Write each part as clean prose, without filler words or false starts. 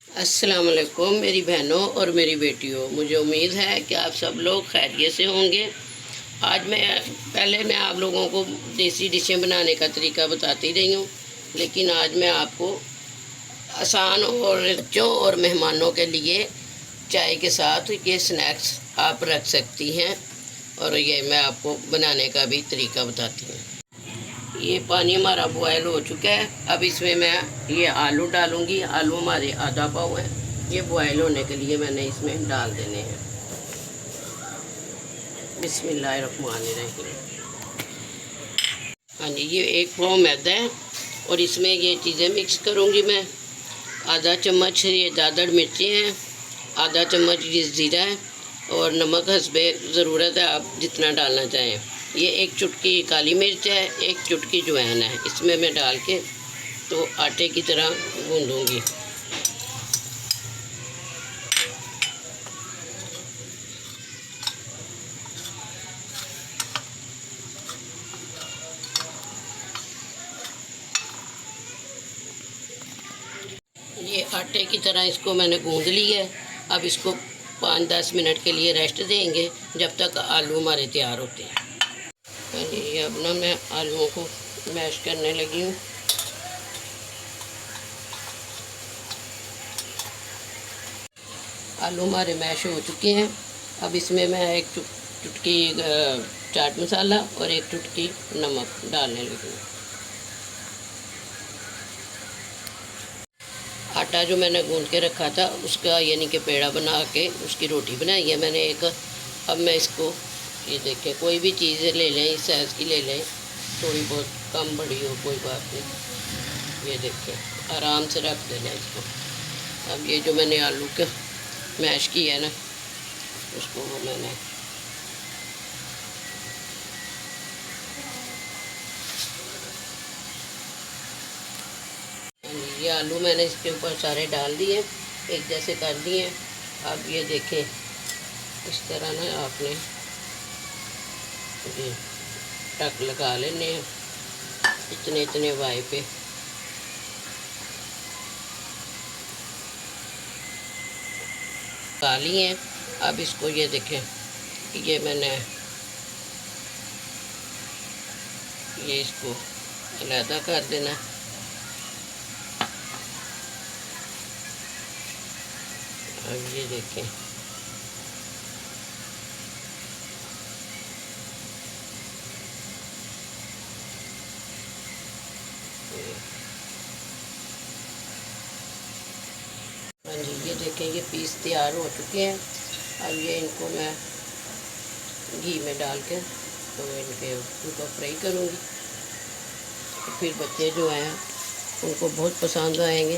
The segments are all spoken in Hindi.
अस्सलाम वालेकुम मेरी बहनों और मेरी बेटियों, मुझे उम्मीद है कि आप सब लोग खैरियत से होंगे। आज मैं आप लोगों को देसी डिशें बनाने का तरीका बताती रही हूँ, लेकिन आज मैं आपको आसान और बच्चों और मेहमानों के लिए चाय के साथ ये स्नैक्स आप रख सकती हैं, और ये मैं आपको बनाने का भी तरीका बताती हूँ। ये पानी हमारा बॉयल हो चुका है। अब इसमें मैं ये आलू डालूंगी। आलू हमारे आधा पाव है। ये बॉयल होने के लिए मैंने इसमें डाल देने हैं। बिस्मिल्लाहिर्रहमानिर्रहीम। हाँ जी, ये एक पाव मैदा है और इसमें ये चीज़ें मिक्स करूँगी मैं। आधा चम्मच ये दादड़ मिर्ची हैं, आधा चम्मच ये ज़ीरा है, और नमक हस्बे ज़रूरत है, आप जितना डालना चाहें। ये एक चुटकी काली मिर्च है, एक चुटकी अजवाइन है। इसमें मैं डाल के तो आटे की तरह गूँधूँगी। ये आटे की तरह इसको मैंने गूँध लिया है। अब इसको 5-10 मिनट के लिए रेस्ट देंगे, जब तक आलू हमारे तैयार होते हैं। ये अब ना मैं आलूओं को मैश करने लगी हूँ। आलू हमारे मैश हो चुके हैं। अब इसमें मैं एक चुटकी चाट मसाला और एक चुटकी नमक डालने लगी हूँ। आटा जो मैंने गूंद के रखा था उसका यानी कि पेड़ा बना के उसकी रोटी बनाई है मैंने एक। अब मैं इसको, ये देखें, कोई भी चीज़ ले लें, इस साइज़ की ले लें, थोड़ी बहुत कम बड़ी हो कोई बात नहीं। ये देखें, आराम से रख देना इसको। अब ये जो मैंने आलू का मैश किया है ना, उसको वो मैंने ये आलू मैंने इसके ऊपर सारे डाल दिए, एक जैसे कर दिए। अब ये देखें, इस तरह ना आपने ये टक लगा लेने हैं इतने इतने वाई पे। डाली हैं। अब इसको ये देखें, ये मैंने ये इसको अलहदा कर देना। अब ये देखें, हाँ जी, ये देखें, ये पीस तैयार हो चुके हैं। अब ये इनको मैं घी में डाल के तो उनको फ्राई करूँगी। तो फिर बच्चे जो हैं उनको बहुत पसंद आएंगे।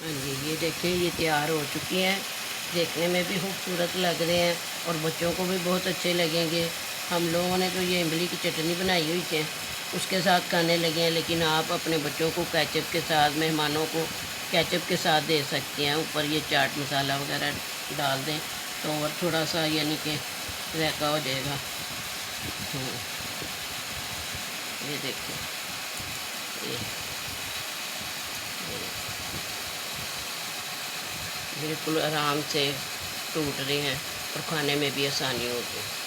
हाँ जी, ये देखें, ये तैयार हो चुकी हैं। देखने में भी खूबसूरत लग रहे हैं और बच्चों को भी बहुत अच्छे लगेंगे। हम लोगों ने तो ये इमली की चटनी बनाई हुई थी, उसके साथ खाने लगे हैं, लेकिन आप अपने बच्चों को केचप के साथ, मेहमानों को केचप के साथ दे सकते हैं। ऊपर ये चाट मसाला वगैरह डाल दें तो और थोड़ा सा यानी कि जायका हो जाएगा। ये देखिए, ये बिल्कुल आराम से टूट रहे हैं और खाने में भी आसानी होगी।